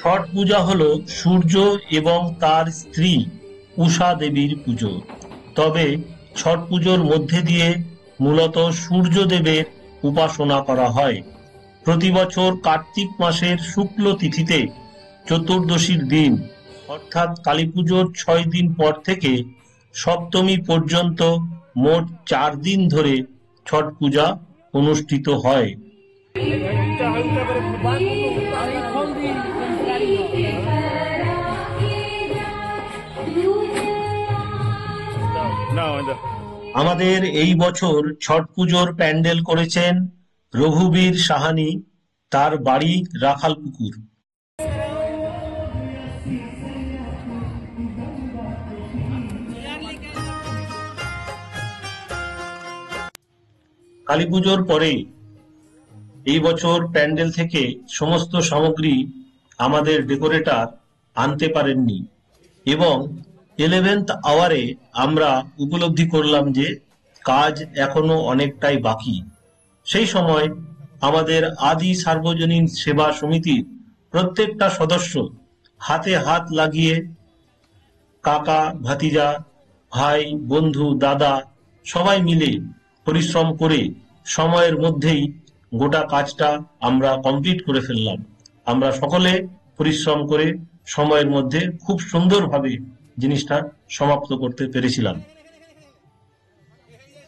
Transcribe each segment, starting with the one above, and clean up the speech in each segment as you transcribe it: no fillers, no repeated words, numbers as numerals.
ছট পূজা হলো সূর্য এবং তার স্ত্রী উষা দেবীর পুজো। তবে ছট পুজোর মধ্যে দিয়ে মূলত সূর্য দেবের উপাসনা করা হয়। প্রতি বছর কার্তিক মাসের শুক্ল তিথিতে চতুর্দশীর দিন অর্থাৎ কালী পুজোর 6 দিন পর থেকে সপ্তমী পর্যন্ত মোট 4 দিন ধরে ছট পূজা অনুষ্ঠিত হয়। আমাদের এই বছর ছট পুজোর প্যান্ডেল করেছেন রঘুবীর সাহানি, তার বাড়ি রাখালপুকুর। কালী পুজোর পরে এই বছর প্যান্ডেল থেকে সমস্ত সামগ্রী আমাদের ডেকোরেটর আনতে পারেননি এবং 11th আওয়ারে আমরা উপলব্ধি করলাম যে কাজ এখনো অনেকটাই বাকি। সেই সময় আমাদের আদি সার্বজনীন সেবা সমিতির প্রত্যেকটা সদস্য হাতে হাত লাগিয়ে কাকা, ভাতিজা, ভাই, বন্ধু, দাদা সবাই মিলে পরিশ্রম করে সময়ের মধ্যেই গোটা কাজটা আমরা কমপ্লিট করে ফেললাম। আমরা সকলে পরিশ্রম করে সময়ের মধ্যে খুব সুন্দরভাবে জিনিসটা সমাপ্ত করতে পেরেছিলাম।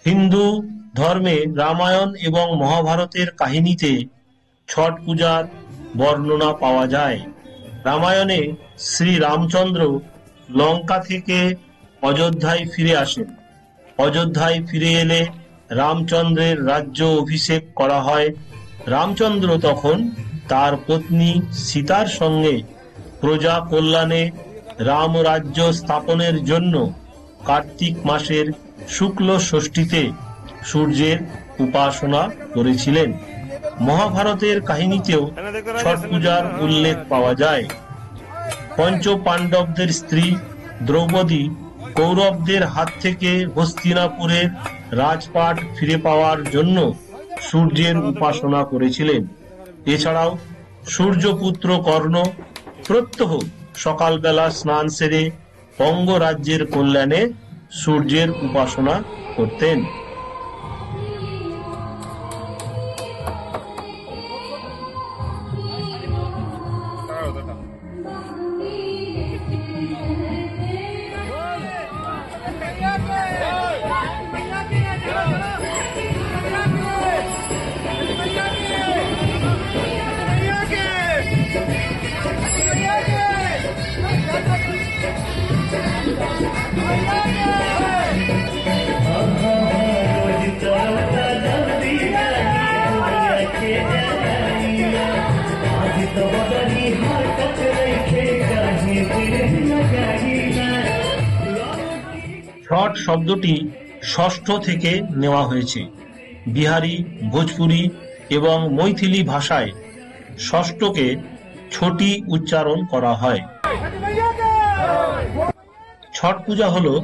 হিন্দু ধর্মে রামায়ণ এবং মহাভারতের কাহিনীতে ছট পূজার বর্ণনা পাওয়া যায়। রামায়ণে শ্রী রামচন্দ্র লঙ্কা থেকে অযোধ্যায় ফিরে আসেন। অযোধ্যায় ফিরে এলে রামচন্দ্রের রাজ্য অভিষেক করা হয়। রামচন্দ্র তখন তার পত্নী সীতার সঙ্গে প্রজা কল্যাণে রাম রাজ্য স্থাপনের জন্য কার্তিক মাসের শুক্ল ষষ্ঠীতে সূর্যের উপাসনা করেছিলেন। মহাভারতের কাহিনীতেও ছট পূজার উল্লেখ পাওয়া যায়। পঞ্চ পাণ্ডবদের স্ত্রী দ্রৌপদী কৌরবদের হাত থেকে হস্তিনাপুরের রাজপাট ফিরে পাওয়ার জন্য সূর্যের উপাসনা করেছিলেন। এছাড়াও সূর্যপুত্র কর্ণ প্রত্যহ সকালবেলা স্নান সেরে অঙ্গরাজ্যের কল্যাণে সূর্যের উপাসনা করতেন। ছট শব্দটি ষষ্ঠ থেকে নেওয়া হয়েছে। বিহারি, ভোজপুরি এবং মৈথিলি ভাষায় ষষ্ঠকে ছোটি উচ্চারণ করা হয়। ছট পূজা হলো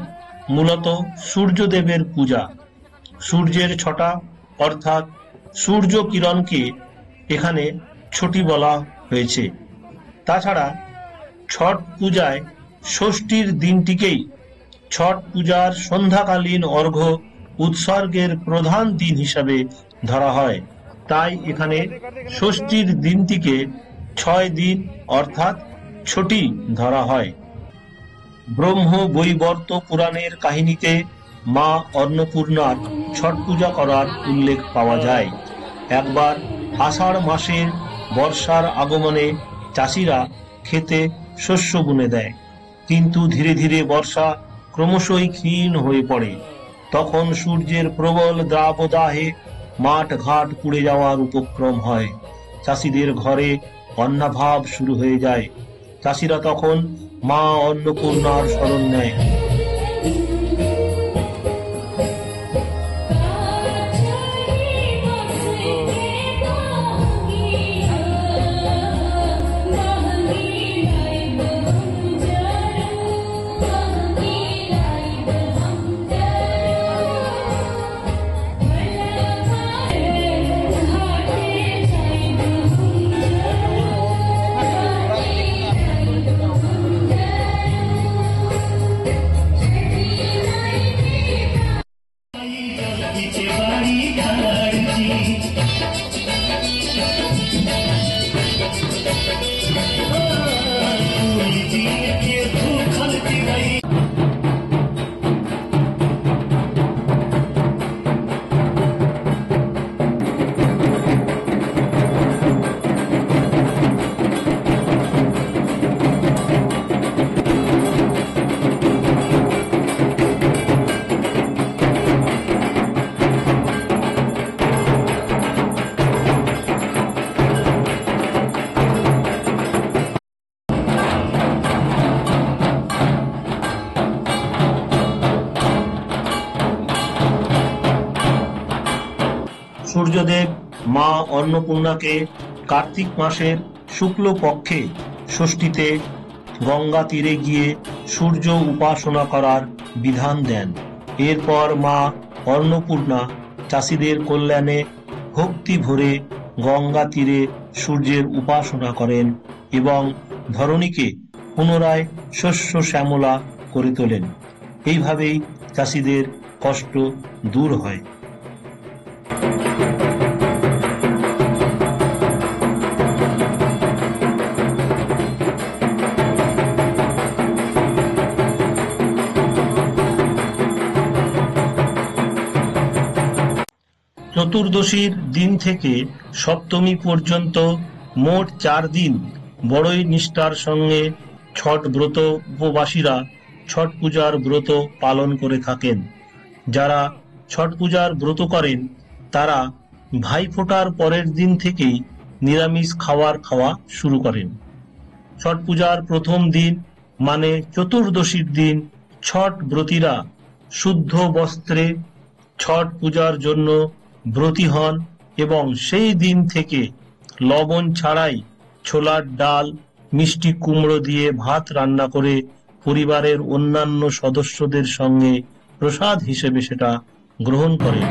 মূলত সূর্যদেবের পূজা। সূর্যের ছটা অর্থাৎ সূর্য কিরণকে এখানে ছটি বলা হয়েছে। তাছাড়া ছট পূজায় ষষ্ঠীর দিনটিকেই ছট পূজার সন্ধ্যাকালীন অর্ঘ্য উৎসর্গের প্রধান দিন হিসাবে ধরা হয়। তাই এখানে ষষ্ঠীর দিনটিকে 6 দিন অর্থাৎ ছটি ধরা হয়। ব্রহ্ম বৈবর্ত পুরাণের কাহিনীতে মা অন্নপূর্ণার ছট পূজা করার উল্লেখ পাওয়া যায়। একবার আষাঢ় মাসের বর্ষার আগমনে চাষিরা ক্ষেতে শস্য বুনে দেয়, কিন্তু ধীরে ধীরে বর্ষা ক্রমশই ক্ষীণ হয়ে পড়ে। তখন সূর্যের প্রবল দাবদাহে মাঠ ঘাট পুড়ে যাওয়ার উপক্রম হয়। চাষিদের ঘরে অন্নাভাব শুরু হয়ে যায়। চাষিরা তখন মা অন্নপূর্ণার শরণ নেয়। অন্নপূর্ণাকে কার্তিক মাসের শুক্ল পক্ষে ষষ্ঠীতে গঙ্গা তীরে গিয়ে সূর্য উপাসনা করার বিধান দেন। এরপর মা অন্নপূর্ণা চাষিদের কল্যাণে ভক্তি ভরে গঙ্গা তীরে সূর্যের উপাসনা করেন এবং ধরণীকে পুনরায় শস্য শ্যামলা করে তোলেন। এইভাবেই চাষিদের কষ্ট দূর হয়। চতুর্দশীর দিন থেকে সপ্তমী পর্যন্ত মোট 4 দিন বড়ই নিষ্ঠার সঙ্গে ছট ব্রত উপবাসীরা ছট পূজার ব্রত পালন করে থাকেন। যারা ছট পূজার ব্রত করেন তারা ভাইফোঁটার পরের দিন থেকেই নিরামিষ খাওয়া শুরু করেন। ছট পূজার প্রথম দিন মানে চতুর্দশীর দিন ছট ব্রতীরা শুদ্ধ বস্ত্রে ছট পূজার জন্য ব্রতী হন এবং সেই দিন থেকে লবণ ছাড়াই ছোলার ডাল, মিষ্টি কুমড়ো দিয়ে ভাত রান্না করে পরিবারের অন্যান্য সদস্যদের সঙ্গে প্রসাদ হিসেবে সেটা গ্রহণ করেন।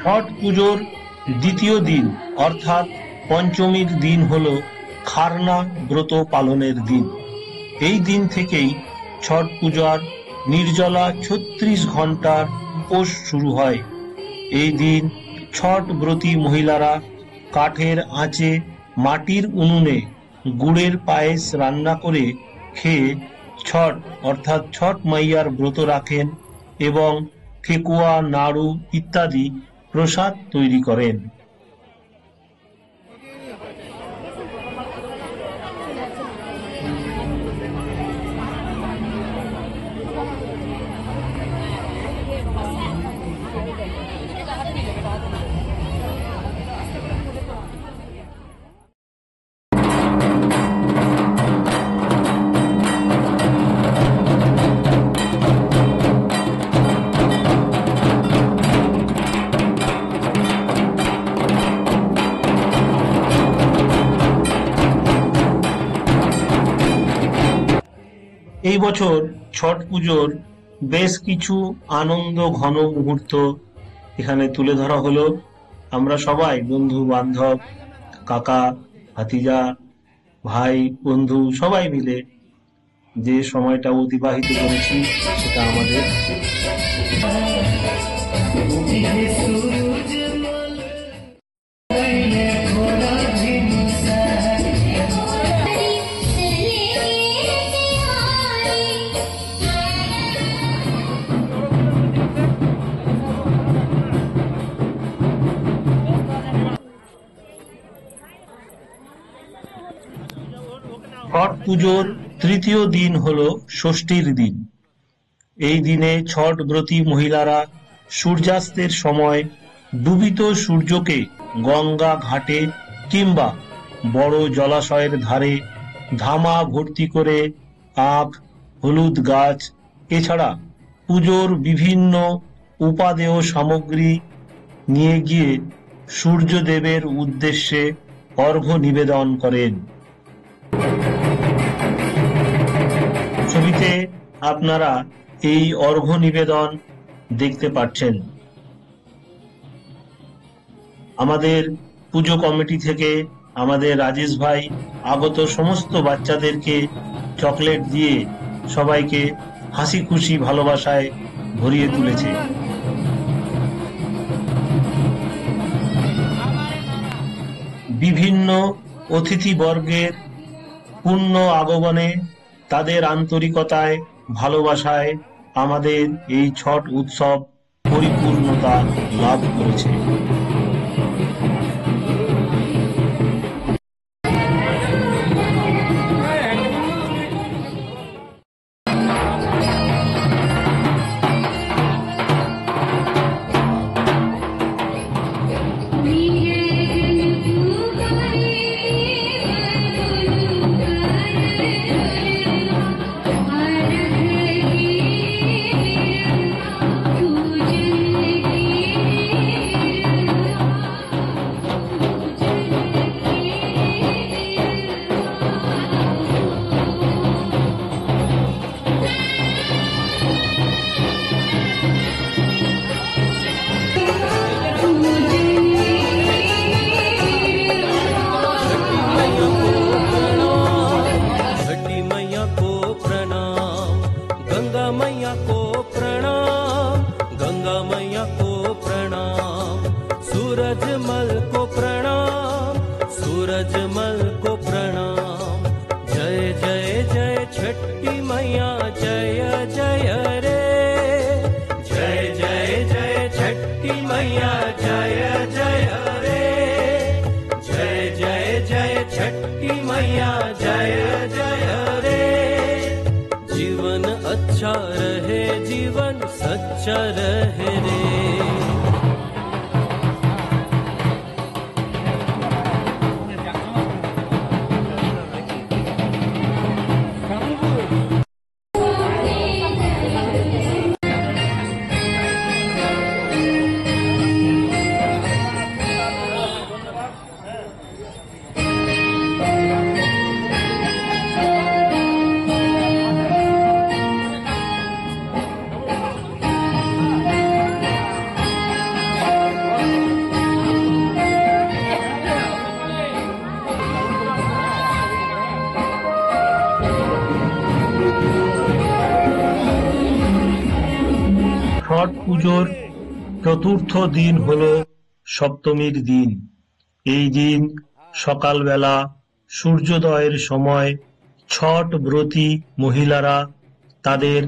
ছট পুজোর দ্বিতীয় দিন অর্থাৎ পঞ্চমীর দিন হল খারনা ব্রত পালনের দিন। এই দিন থেকেই ছট পূজার নির্জলা 36 ঘন্টার উপোস শুরু হয়। এই দিন ছট ব্রতী মহিলারা কাঠের আঁচে মাটির উনুনে গুড়ের পায়েস রান্না করে খেয়ে ছট অর্থাৎ ছট মাইয়ার ব্রত রাখেন এবং ঠেকুয়া, নাড়ু ইত্যাদি প্রসাদ তৈরি করেন। এই বছর ছট পুজোর বেশ কিছু আনন্দ ঘন মুহূর্ত এখানে তুলে ধরা হলো। আমরা সবাই বন্ধু বান্ধব, কাকা, ভাতিজা, ভাই, বন্ধু সবাই মিলে যে সময়টা অতিবাহিত করেছি সেটা আমাদের ছট পুজোর তৃতীয় দিন হলো ষষ্ঠীর দিন। এই দিনে ছট ব্রতী মহিলারা সূর্যাস্তের সময় ডুবিত সূর্যকে গঙ্গা ঘাটে কিংবা বড় জলাশয়ের ধারে ধামা ভর্তি করে আখ, হলুদ গাছ এছাড়া পুজোর বিভিন্ন উপাদেয় সামগ্রী নিয়ে গিয়ে সূর্যদেবের উদ্দেশ্যে অর্ঘ্য নিবেদন করেন। ছবিতে আপনারা এই অর্ঘ্য নিবেদন দেখতে পাচ্ছেন। আমাদের পুজো কমিটি থেকে আমাদের রাজেশ ভাই আগত সমস্ত বাচ্চাদেরকে চকলেট দিয়ে সবাইকে হাসি খুশি ভালোবাসায় ভরিয়ে তুলেছে। বিভিন্ন অতিথিবর্গের পূর্ণ আগমনে, তাদের আন্তরিকতায়, ভালোবাসায় আমাদের এই ছট উৎসব পরিপূর্ণতা লাভ করেছে। जीवन अच्छा रहे, जीवन सच्चा रहे रे। ছট পুজোর চতুর্থ দিন হলো সপ্তমীর দিন। এই দিন সকালবেলা সূর্যোদয়ের সময় ছট ব্রতী মহিলারা তাদের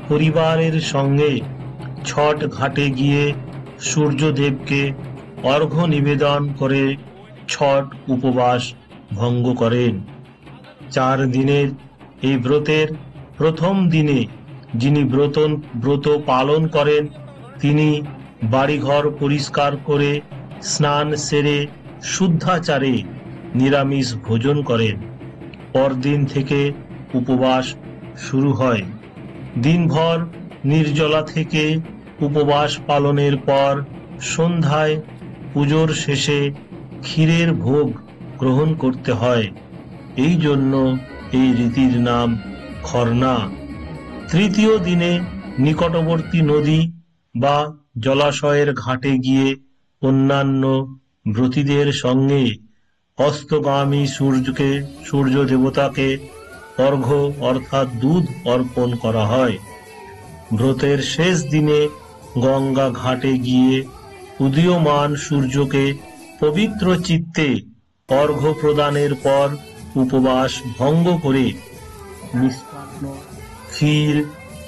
পরিবারের সঙ্গে ছট ঘাটে গিয়ে সূর্যদেবকে অর্ঘ্য নিবেদন করে ছট উপবাস ভঙ্গ করেন। 4 দিনের এই ব্রতের প্রথম দিনে যিনি ব্রত পালন করেন তিনি বাড়িঘর পরিষ্কার করে স্নান সেরে শুদ্ধাচারে নিরামিষ ভোজন করেন। পরদিন থেকে উপবাস শুরু হয়। দিনভর নির্জলা থেকে উপবাস পালনের পর সন্ধ্যায় পুজোর শেষে ক্ষীরের ভোগ গ্রহণ করতে হয়। এই জন্য এই রীতির নাম খরনা। তৃতীয় দিনে নিকটবর্তী নদী বা জলাশয়ের ঘাটে গিয়ে অন্যান্য ব্রতীদের সঙ্গে অস্তগামী সূর্য দেবতাকে অর্ঘ্য অর্থাৎ দুধ অর্পণ করা হয়। ব্রতের শেষ দিনে গঙ্গা ঘাটে গিয়ে উদীয়মান সূর্যকে পবিত্র চিত্তে অর্ঘ্য প্রদানের পর উপবাস ভঙ্গ করে মিষ্টান্ন, ক্ষীর,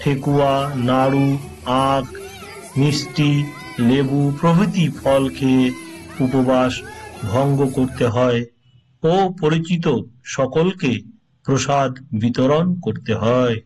ঠেকুয়া, নাড়ু, আখ, মিষ্টি, লেবু প্রভৃতি ফল খেয়ে উপবাস ভঙ্গ করতে হয় ও পরিচিত সকলকে প্রসাদ বিতরণ করতে হয়।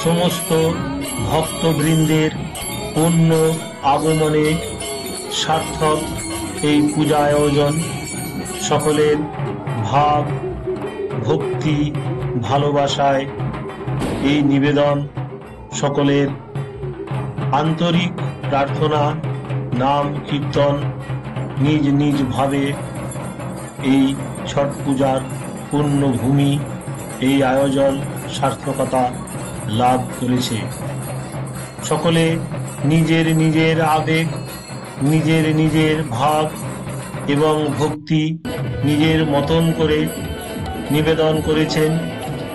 সমস্ত ভক্তবৃন্দের পূর্ণ আগমনে সার্থক এই পূজা আয়োজন। সকলের ভাব ভক্তি ভালোবাসায় এই নিবেদন, সকলের আন্তরিক প্রার্থনা, নাম কীর্তন নিজ নিজ ভাবে এই ছট পূজার পূর্ণভূমি এই আয়োজন সার্থকতা লাভ করেছে। সকলে নিজের নিজের আবেগ, নিজের নিজের ভাব এবং ভক্তি নিজের মতন করে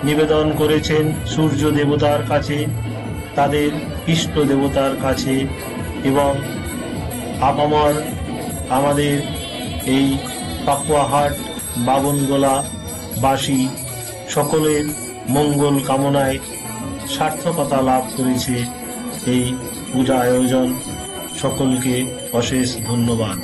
নিবেদন করেছেন সূর্য দেবতার কাছে, তাদের ইষ্ট দেবতার কাছে এবং আপামর আমাদের এই পাকুয়াহাট বাবনগোলা বাসী সকলের মঙ্গল কামনায় সার্থকতা লাভ করেছে এই পূজা আয়োজন। সকলকে অশেষ ধন্যবাদ।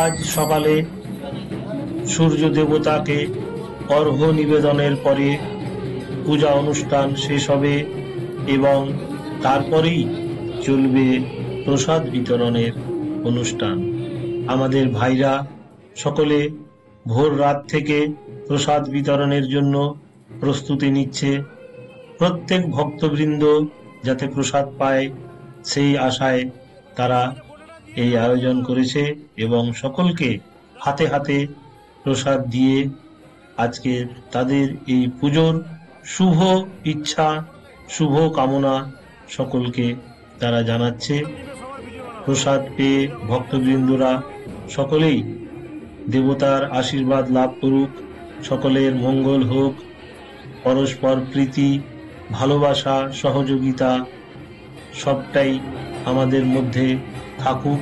আজ সকালে সূর্য দেবতাকে অর্ঘ্য নিবেদনের পরে পূজা অনুষ্ঠান শেষ হবে এবং তারপরেই চলবে প্রসাদ বিতরণের অনুষ্ঠান। আমাদের ভাইরা সকলে ভোর রাত থেকে প্রসাদ বিতরণের জন্য প্রস্তুতি নিচ্ছে। প্রত্যেক ভক্তবৃন্দ যাতে প্রসাদ পায় সেই আশায় তারা এই আয়োজন করেছে এবং সকলকে হাতে হাতে প্রসাদ দিয়ে আজকে তাদের এই পুজোর শুভ ইচ্ছা, শুভ কামনা সকলকে তারা জানাচ্ছে। প্রসাদ পেয়ে ভক্তবৃন্দরা সকলেই দেবতার আশীর্বাদ লাভ করুক, সকলের মঙ্গল হোক, পরস্পর প্রীতি ভালোবাসা সহযোগিতা সবটাই আমাদের মধ্যে থাকুক।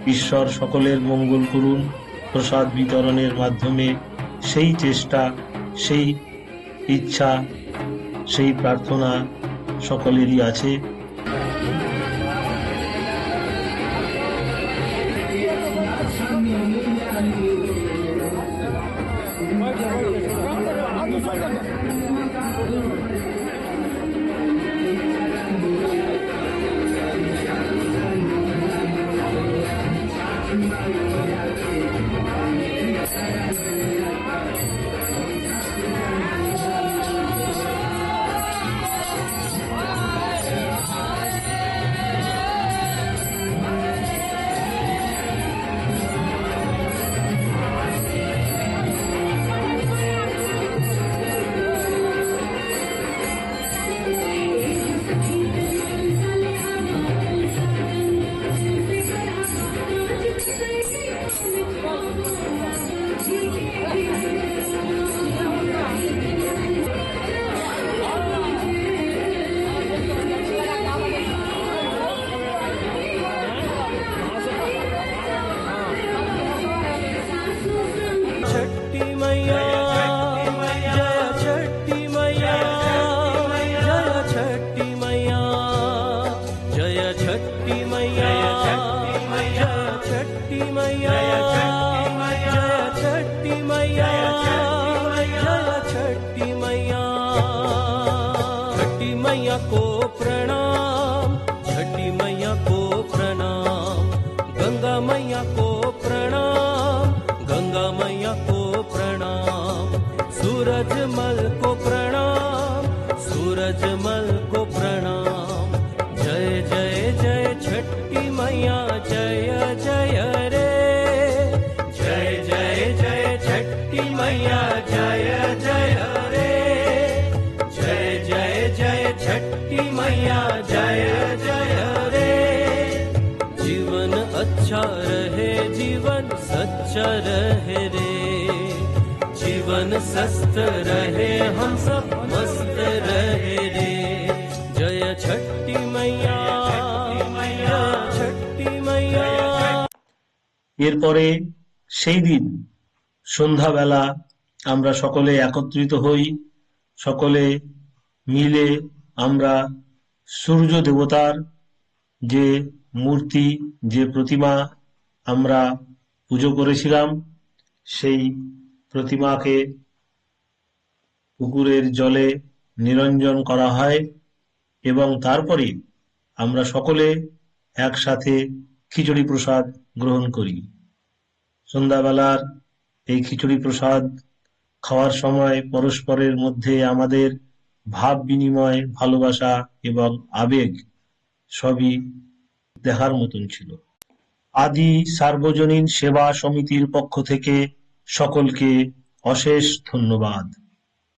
ঈশ্বর সকলের মঙ্গল করুন। প্রসাদ বিতরণের মাধ্যমে সেই চেষ্টা, সেই ইচ্ছা, সেই প্রার্থনা সকলেরই আছে। को प्रणाम, छठी मैया को प्रणाम, गंगा मैया को प्रणाम, गंगा मैया को प्रणाम, सूरजमल को प्रणाम, सूरजमल को प्रणाम। जय जय जय छठी मैया, जय जय रे, जय जय जय छठी मैया, जय जय रे, जय जय जय छठी मैया, जय जय रे। जीवन अच्छा रहे, जीवन सच्चा रहे रे, जीवन स्वस्थ रहे, हम सब मस्त रहे रे। जय छठी मैया, जय छठी मैया। এরপরে সেই দিন সন্ধ্যাবেলা আমরা সকলে একত্রিত হই। সকলে মিলে আমরা সূর্য দেবতার যে মূর্তি, যে প্রতিমা আমরা পুজো করেছিলাম, সেই প্রতিমাকে পুকুরের জলে নিরঞ্জন করা হয় এবং তারপরে আমরা সকলে একসাথে খিচুড়ি প্রসাদ গ্রহণ করি। সন্ধ্যাবেলার এই খিচুড়ি প্রসাদ খাওয়ার সময় পরস্পরের মধ্যে আমাদের ভাব বিনিময়, ভালোবাসা এবং আবেগ সবই দেখার মতন ছিল। আদি সার্বজনীন সেবা সমিতির পক্ষ থেকে সকলকে অশেষ ধন্যবাদ।